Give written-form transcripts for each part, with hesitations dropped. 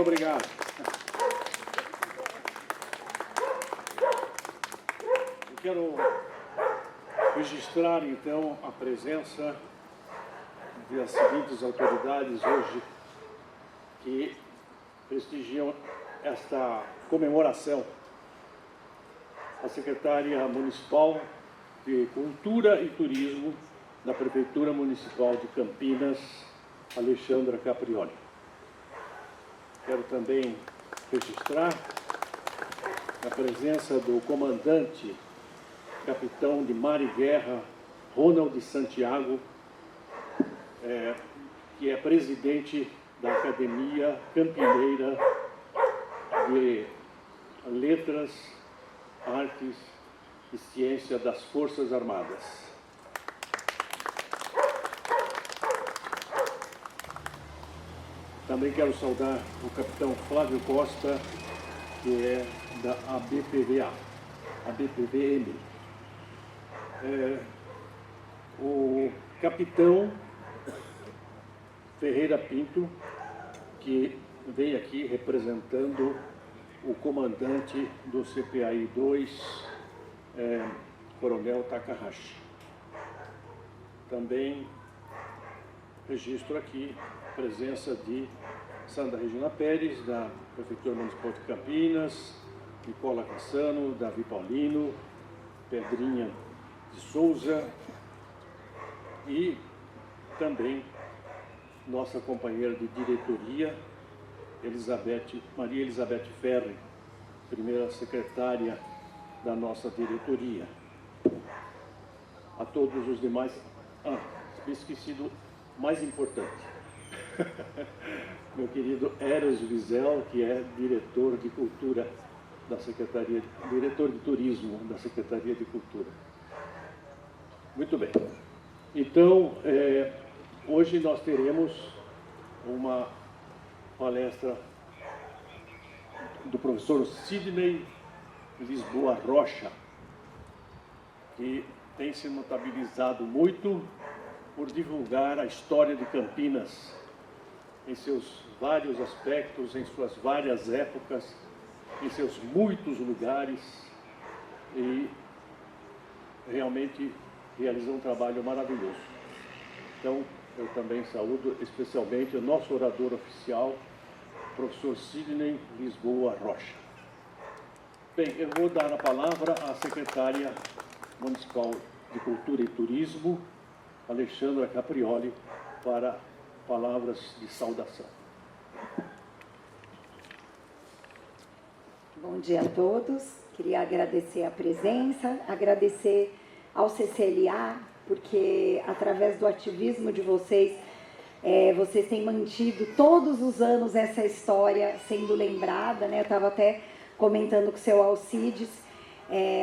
Muito obrigado. Eu quero registrar, então, a presença das seguintes autoridades hoje que prestigiam esta comemoração. A secretária municipal de Cultura e Turismo da Prefeitura Municipal de Campinas, Alexandra Caprioli. Quero também registrar a presença do comandante, capitão de mar e guerra, Ronald Santiago, que é presidente da Academia Campineira de Letras, Artes e Ciência das Forças Armadas. Também quero saudar o capitão Flávio Costa, que é da ABPVM. O capitão Ferreira Pinto, que veio aqui representando o comandante do CPAI-2, Coronel Takahashi. Também registro aqui a presença de Sandra Regina Pérez, da Prefeitura Municipal de Campinas, Nicola Cassano, Davi Paulino, Pedrinha de Souza e também nossa companheira de diretoria, Maria Elizabeth Ferri, primeira secretária da nossa diretoria. A todos os demais, esqueci do mais importante, meu querido Eros Wiesel, que é diretor de cultura da Secretaria, diretor de turismo da Secretaria de Cultura. Muito bem. Então, hoje nós teremos uma palestra do professor Sidney Lisboa Rocha, que tem se notabilizado muito por divulgar a história de Campinas em seus vários aspectos, em suas várias épocas, em seus muitos lugares, e realmente realizou um trabalho maravilhoso. Então, eu também saúdo especialmente o nosso orador oficial, professor Sidney Lisboa Rocha. Bem, eu vou dar a palavra à secretária municipal de Cultura e Turismo, Alexandra Caprioli, para palavras de saudação. Bom dia a todos. Queria agradecer a presença, agradecer ao CCLA, porque através do ativismo de vocês, vocês têm mantido todos os anos essa história sendo lembrada, né? Eu estava até comentando com o seu Alcides,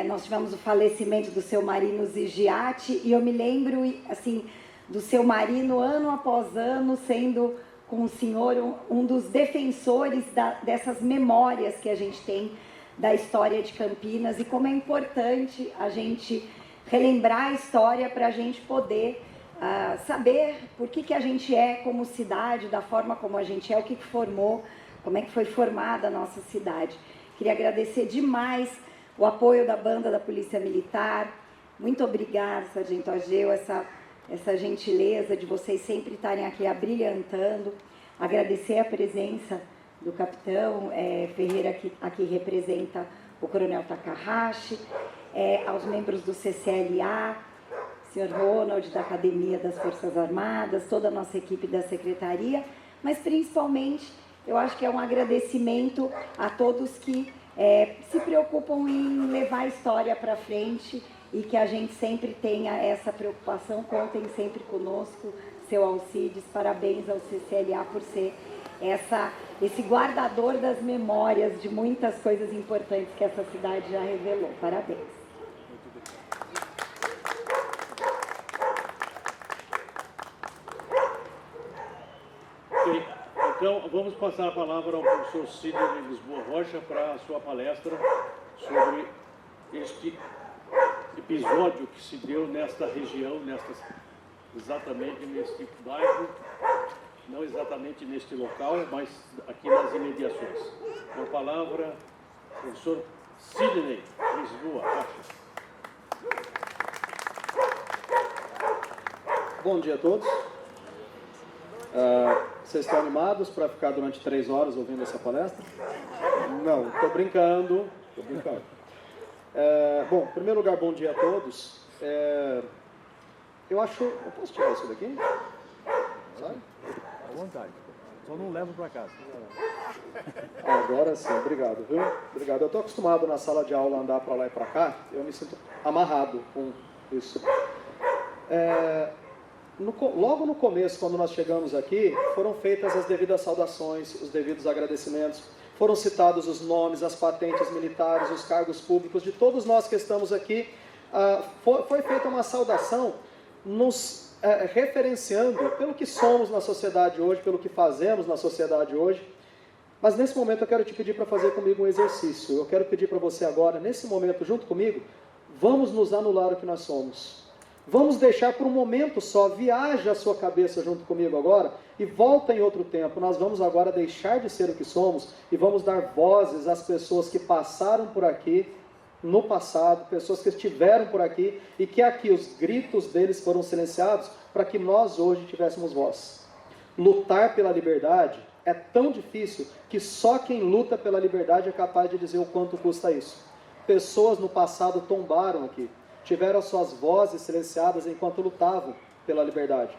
nós tivemos o falecimento do seu Marino Zigiati, e eu me lembro, assim, do seu Marino ano após ano sendo com o senhor um dos defensores dessas memórias que a gente tem da história de Campinas, e como é importante a gente relembrar a história para a gente poder saber por que a gente é como cidade, da forma como a gente é, o que formou, como é que foi formada a nossa cidade. Queria agradecer demais o apoio da banda da Polícia Militar. Muito obrigada, Sargento Ageu, essa gentileza de vocês sempre estarem aqui abrilhantando. Agradecer a presença do capitão Ferreira, que aqui representa o Coronel Takahashi, aos membros do CCLA, senhor Ronald, da Academia das Forças Armadas, toda a nossa equipe da Secretaria, mas principalmente eu acho que é um agradecimento a todos que se preocupam em levar a história para frente e que a gente sempre tenha essa preocupação. Contem sempre conosco, seu Alcides. Parabéns ao CCLA por ser esse guardador das memórias de muitas coisas importantes que essa cidade já revelou. Parabéns. Então, vamos passar a palavra ao professor Sidney Lisboa Rocha para a sua palestra sobre este episódio que se deu nesta região, exatamente neste bairro, não exatamente neste local, mas aqui nas imediações. Com a palavra, o professor Sidney Lisboa Rocha. Bom dia a todos. Vocês estão animados para ficar durante 3 horas ouvindo essa palestra? Não, estou brincando. Bom, em primeiro lugar, bom dia a todos. Eu posso tirar isso daqui? Sabe? À vontade. Só não levo para casa. Agora sim, obrigado, viu? Obrigado. Eu estou acostumado na sala de aula a andar para lá e para cá, eu me sinto amarrado com isso. Logo no começo, quando nós chegamos aqui, foram feitas as devidas saudações, os devidos agradecimentos, foram citados os nomes, as patentes militares, os cargos públicos de todos nós que estamos aqui. Foi feita uma saudação nos referenciando pelo que somos na sociedade hoje, pelo que fazemos na sociedade hoje. Mas nesse momento eu quero te pedir para fazer comigo um exercício. Eu quero pedir para você agora, nesse momento, junto comigo, vamos nos anular o que nós somos. Vamos deixar por um momento só, viaja a sua cabeça junto comigo agora e volta em outro tempo. Nós vamos agora deixar de ser o que somos e vamos dar vozes às pessoas que passaram por aqui no passado, pessoas que estiveram por aqui e que aqui os gritos deles foram silenciados para que nós hoje tivéssemos voz. Lutar pela liberdade é tão difícil que só quem luta pela liberdade é capaz de dizer o quanto custa isso. Pessoas no passado tombaram aqui, tiveram suas vozes silenciadas enquanto lutavam pela liberdade.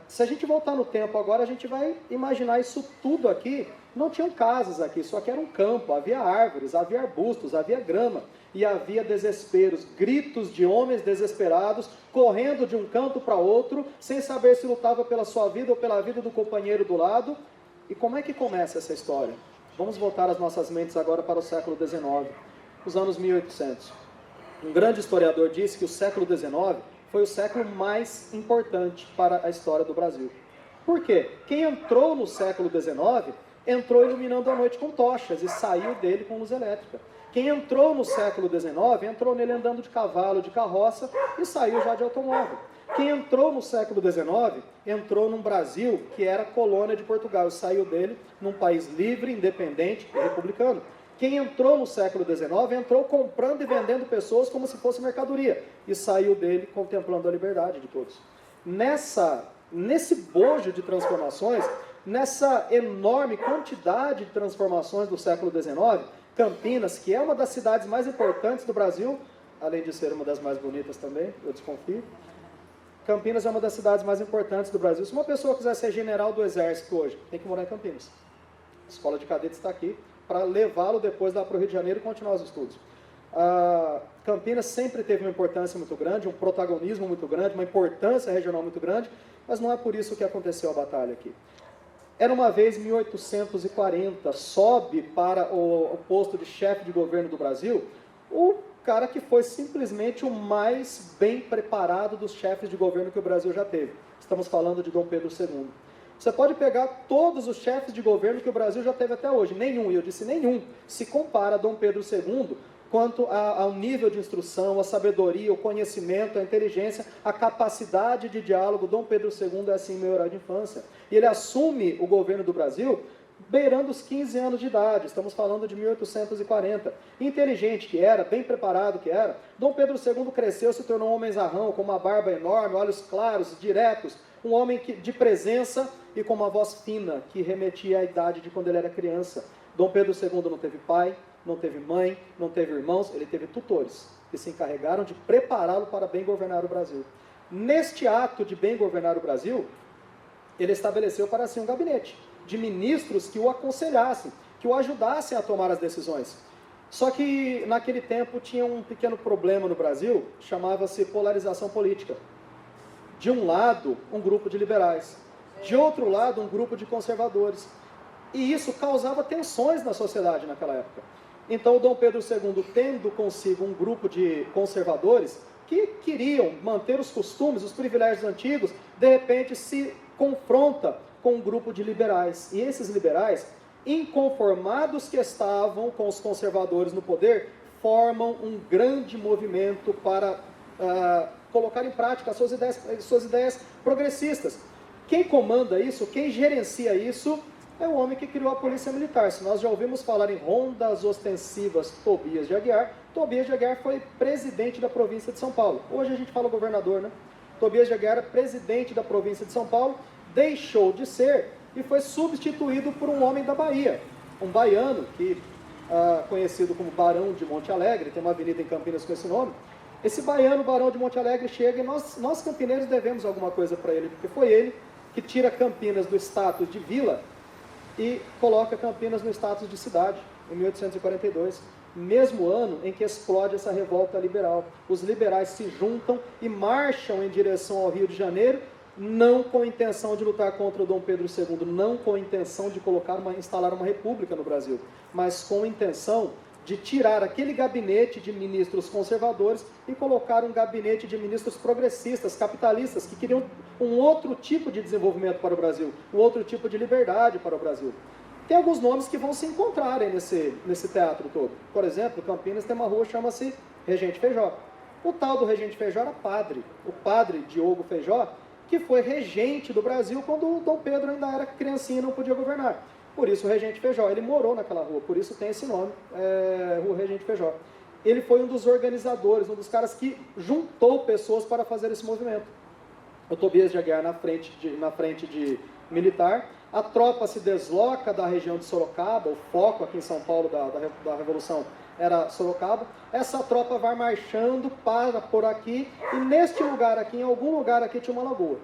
Se a gente voltar no tempo agora, a gente vai imaginar isso tudo aqui. Não tinham casas aqui, só que era um campo, havia árvores, havia arbustos, havia grama, e havia desesperos, gritos de homens desesperados, correndo de um canto para outro, sem saber se lutava pela sua vida ou pela vida do companheiro do lado. E como é que começa essa história? Vamos voltar as nossas mentes agora para o século XIX, os anos 1800. Um grande historiador disse que o século XIX foi o século mais importante para a história do Brasil. Por quê? Quem entrou no século XIX, entrou iluminando a noite com tochas e saiu dele com luz elétrica. Quem entrou no século XIX, entrou nele andando de cavalo, de carroça e saiu já de automóvel. Quem entrou no século XIX, entrou num Brasil que era colônia de Portugal e saiu dele num país livre, independente e republicano. Quem entrou no século XIX, entrou comprando e vendendo pessoas como se fosse mercadoria e saiu dele contemplando a liberdade de todos. Nesse bojo de transformações, nessa enorme quantidade de transformações do século XIX, Campinas, que é uma das cidades mais importantes do Brasil, além de ser uma das mais bonitas também, eu desconfio, Campinas é uma das cidades mais importantes do Brasil. Se uma pessoa quiser ser general do Exército hoje, tem que morar em Campinas. A escola de cadetes está aqui para levá-lo depois lá para o Rio de Janeiro e continuar os estudos. Campinas sempre teve uma importância muito grande, um protagonismo muito grande, uma importância regional muito grande, mas não é por isso que aconteceu a batalha aqui. Era uma vez 1840, sobe para o posto de chefe de governo do Brasil o cara que foi simplesmente o mais bem preparado dos chefes de governo que o Brasil já teve. Estamos falando de Dom Pedro II. Você pode pegar todos os chefes de governo que o Brasil já teve até hoje, nenhum, e eu disse nenhum, se compara a Dom Pedro II quanto ao nível de instrução, a sabedoria, o conhecimento, a inteligência, a capacidade de diálogo. Dom Pedro II é assim meu herói de infância. E ele assume o governo do Brasil beirando os 15 anos de idade, estamos falando de 1840. Inteligente que era, bem preparado que era, Dom Pedro II cresceu, se tornou um homenzarrão, com uma barba enorme, olhos claros, diretos, um homem de presença e com uma voz fina, que remetia à idade de quando ele era criança. Dom Pedro II não teve pai, não teve mãe, não teve irmãos, ele teve tutores, que se encarregaram de prepará-lo para bem governar o Brasil. Neste ato de bem governar o Brasil, ele estabeleceu para si um gabinete de ministros que o aconselhassem, que o ajudassem a tomar as decisões. Só que naquele tempo tinha um pequeno problema no Brasil, chamava-se polarização política. De um lado, um grupo de liberais, de outro lado, um grupo de conservadores. E isso causava tensões na sociedade naquela época. Então, o Dom Pedro II, tendo consigo um grupo de conservadores que queriam manter os costumes, os privilégios antigos, de repente se confronta com um grupo de liberais. E esses liberais, inconformados que estavam com os conservadores no poder, formam um grande movimento para colocar em prática as suas ideias progressistas, Quem comanda isso, quem gerencia isso, é o homem que criou a Polícia Militar. Se nós já ouvimos falar em rondas ostensivas Tobias de Aguiar foi presidente da província de São Paulo. Hoje a gente fala governador, né? Tobias de Aguiar era presidente da província de São Paulo, deixou de ser e foi substituído por um homem da Bahia, um baiano, que conhecido como Barão de Monte Alegre, tem uma avenida em Campinas com esse nome. Esse baiano, Barão de Monte Alegre, chega e nós campineiros devemos alguma coisa para ele, porque foi ele que tira Campinas do status de vila e coloca Campinas no status de cidade, em 1842, mesmo ano em que explode essa revolta liberal. Os liberais se juntam e marcham em direção ao Rio de Janeiro, não com a intenção de lutar contra o Dom Pedro II, não com a intenção de instalar uma república no Brasil, mas com a intenção de tirar aquele gabinete de ministros conservadores e colocar um gabinete de ministros progressistas, capitalistas, que queriam um outro tipo de desenvolvimento para o Brasil, um outro tipo de liberdade para o Brasil. Tem alguns nomes que vão se encontrarem nesse teatro todo. Por exemplo, Campinas tem uma rua que chama-se Regente Feijó. O tal do Regente Feijó era padre, o padre Diogo Feijó, que foi regente do Brasil quando o Dom Pedro ainda era criancinha e não podia governar. Por isso o Regente Feijó, ele morou naquela rua, por isso tem esse nome, Rua Regente Feijó. Ele foi um dos organizadores, um dos caras que juntou pessoas para fazer esse movimento. O Tobias de Aguiar na frente de militar, a tropa se desloca da região de Sorocaba, o foco aqui em São Paulo da Revolução era Sorocaba. Essa tropa vai marchando, para por aqui, e neste lugar aqui, em algum lugar aqui, tinha uma lagoa.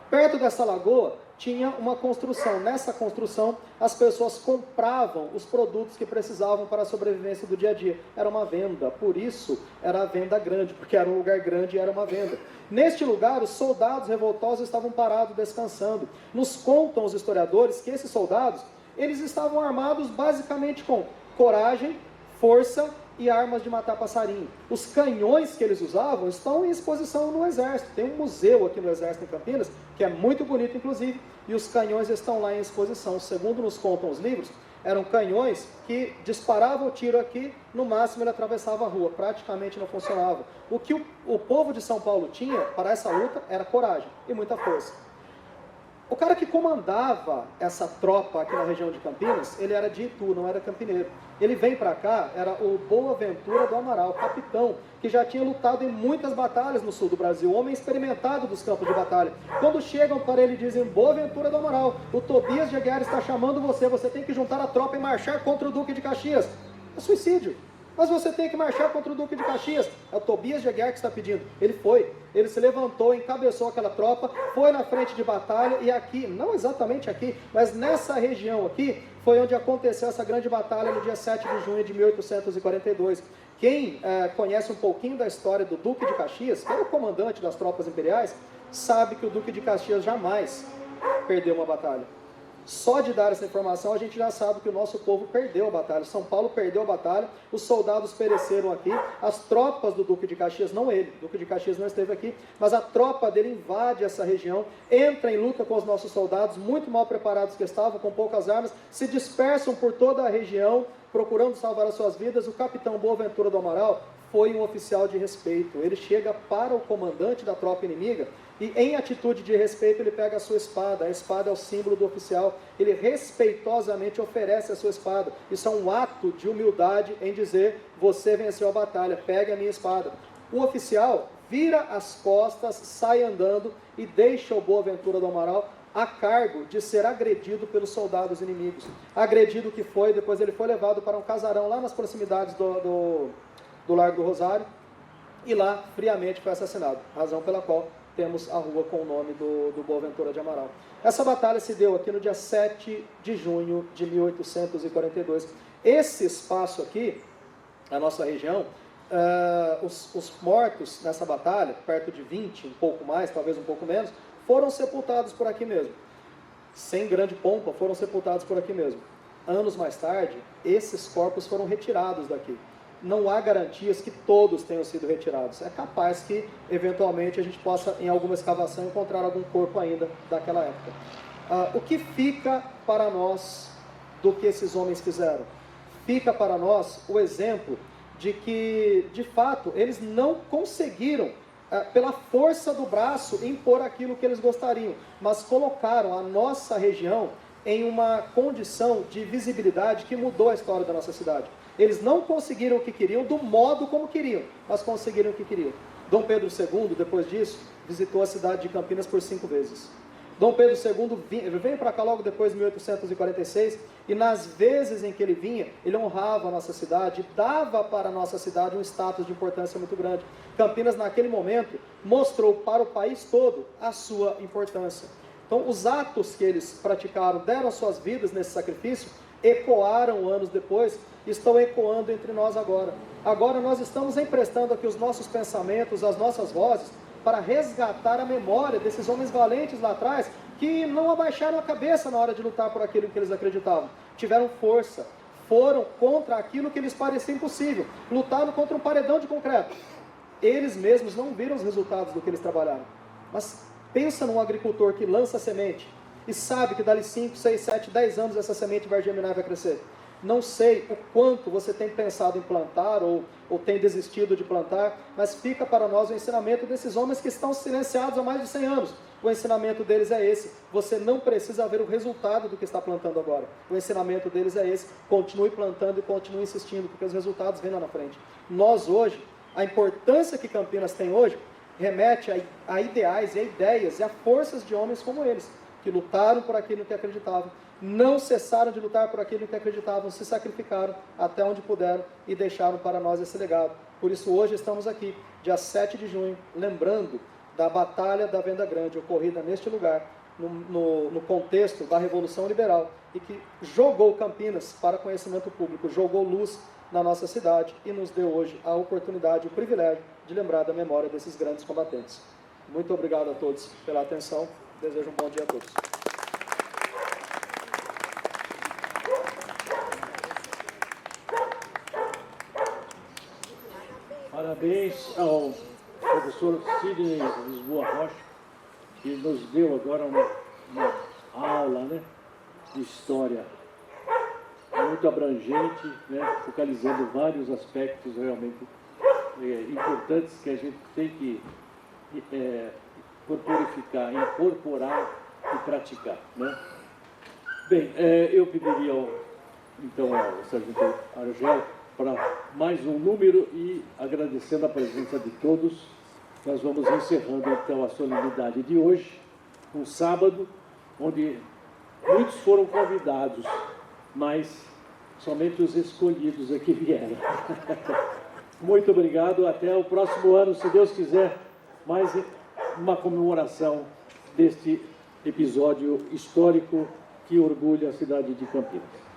Perto dessa lagoa tinha uma construção. Nessa construção, as pessoas compravam os produtos que precisavam para a sobrevivência do dia a dia. Era uma venda, por isso era a venda grande, porque era um lugar grande e era uma venda. Neste lugar, os soldados revoltosos estavam parados descansando. Nos contam os historiadores que esses soldados, eles estavam armados basicamente com coragem, força e armas de matar passarinho. Os canhões que eles usavam estão em exposição no Exército. Tem um museu aqui no Exército em Campinas, que é muito bonito, inclusive, e os canhões estão lá em exposição. Segundo nos contam os livros, eram canhões que disparavam o tiro aqui, no máximo ele atravessava a rua, praticamente não funcionava. O que o povo de São Paulo tinha para essa luta era coragem e muita força. O cara que comandava essa tropa aqui na região de Campinas, ele era de Itu, não era campineiro. Ele vem para cá, era o Boaventura do Amaral, capitão, que já tinha lutado em muitas batalhas no sul do Brasil, homem experimentado dos campos de batalha. Quando chegam para ele e dizem, Boaventura do Amaral, o Tobias de Aguiar está chamando você tem que juntar a tropa e marchar contra o Duque de Caxias. É suicídio. Mas você tem que marchar contra o Duque de Caxias. É o Tobias de Aguiar que está pedindo. Ele foi. Ele se levantou, encabeçou aquela tropa, foi na frente de batalha e aqui, não exatamente aqui, mas nessa região aqui, foi onde aconteceu essa grande batalha no dia 7 de junho de 1842. Quem conhece um pouquinho da história do Duque de Caxias, que era o comandante das tropas imperiais, sabe que o Duque de Caxias jamais perdeu uma batalha. Só de dar essa informação a gente já sabe que o nosso povo perdeu a batalha. São Paulo perdeu a batalha, os soldados pereceram aqui, as tropas do Duque de Caxias, não ele, o Duque de Caxias não esteve aqui, mas a tropa dele invade essa região, entra em luta com os nossos soldados, muito mal preparados que estavam, com poucas armas, se dispersam por toda a região, procurando salvar as suas vidas. O capitão Boaventura do Amaral foi um oficial de respeito. Ele chega para o comandante da tropa inimiga e, em atitude de respeito, ele pega a sua espada. A espada é o símbolo do oficial. Ele respeitosamente oferece a sua espada. Isso é um ato de humildade em dizer, você venceu a batalha, pegue a minha espada. O oficial vira as costas, sai andando e deixa o Boaventura do Amaral a cargo de ser agredido pelos soldados inimigos. Agredido que foi, depois ele foi levado para um casarão lá nas proximidades do Largo do Rosário, e lá friamente foi assassinado, razão pela qual temos a rua com o nome do Boaventura de Amaral. Essa batalha se deu aqui no dia 7 de junho de 1842. Esse espaço aqui, a nossa região, os mortos nessa batalha, perto de 20, um pouco mais, talvez um pouco menos, foram sepultados por aqui mesmo. Sem grande pompa, foram sepultados por aqui mesmo. Anos mais tarde, esses corpos foram retirados daqui. Não há garantias que todos tenham sido retirados. É capaz que, eventualmente, a gente possa, em alguma escavação, encontrar algum corpo ainda daquela época. O que fica para nós do que esses homens fizeram? Fica para nós o exemplo de que, de fato, eles não conseguiram pela força do braço, impor aquilo que eles gostariam, mas colocaram a nossa região em uma condição de visibilidade que mudou a história da nossa cidade. Eles não conseguiram o que queriam do modo como queriam, mas conseguiram o que queriam. Dom Pedro II, depois disso, visitou a cidade de Campinas por 5 vezes. Dom Pedro II veio para cá logo depois, em 1846, e nas vezes em que ele vinha, ele honrava a nossa cidade, dava para a nossa cidade um status de importância muito grande. Campinas, naquele momento, mostrou para o país todo a sua importância. Então, os atos que eles praticaram, deram suas vidas nesse sacrifício, ecoaram anos depois, estão ecoando entre nós agora. Agora nós estamos emprestando aqui os nossos pensamentos, as nossas vozes, para resgatar a memória desses homens valentes lá atrás, que não abaixaram a cabeça na hora de lutar por aquilo que eles acreditavam. Tiveram força, foram contra aquilo que lhes parecia impossível, lutaram contra um paredão de concreto. Eles mesmos não viram os resultados do que eles trabalharam. Mas pensa num agricultor que lança a semente e sabe que dali 5, 6, 7, 10 anos essa semente vai germinar e vai crescer. Não sei o quanto você tem pensado em plantar ou tem desistido de plantar, mas fica para nós o ensinamento desses homens que estão silenciados há mais de 100 anos. O ensinamento deles é esse: você não precisa ver o resultado do que está plantando agora. O ensinamento deles é esse: continue plantando e continue insistindo, porque os resultados vêm lá na frente. Nós hoje, a importância que Campinas tem hoje, remete a ideais e a ideias e a forças de homens como eles, que lutaram por aquilo que acreditavam, não cessaram de lutar por aquilo que acreditavam, se sacrificaram até onde puderam e deixaram para nós esse legado. Por isso hoje estamos aqui, dia 7 de junho, lembrando da Batalha da Venda Grande, ocorrida neste lugar, no contexto da Revolução Liberal, e que jogou Campinas para conhecimento público, jogou luz na nossa cidade e nos deu hoje a oportunidade, o privilégio de lembrar da memória desses grandes combatentes. Muito obrigado a todos pela atenção, desejo um bom dia a todos. Parabéns ao professor Sidney Lisboa Rocha, que nos deu agora uma aula, né, de história muito abrangente, né, focalizando vários aspectos realmente importantes que a gente tem que incorporar e praticar, né? Bem, eu pediria então ao sargento Argel para mais um número e agradecendo a presença de todos, nós vamos encerrando então a solenidade de hoje, um sábado, onde muitos foram convidados, mas somente os escolhidos aqui vieram. Muito obrigado, até o próximo ano, se Deus quiser, mais uma comemoração deste episódio histórico que orgulha a cidade de Campinas.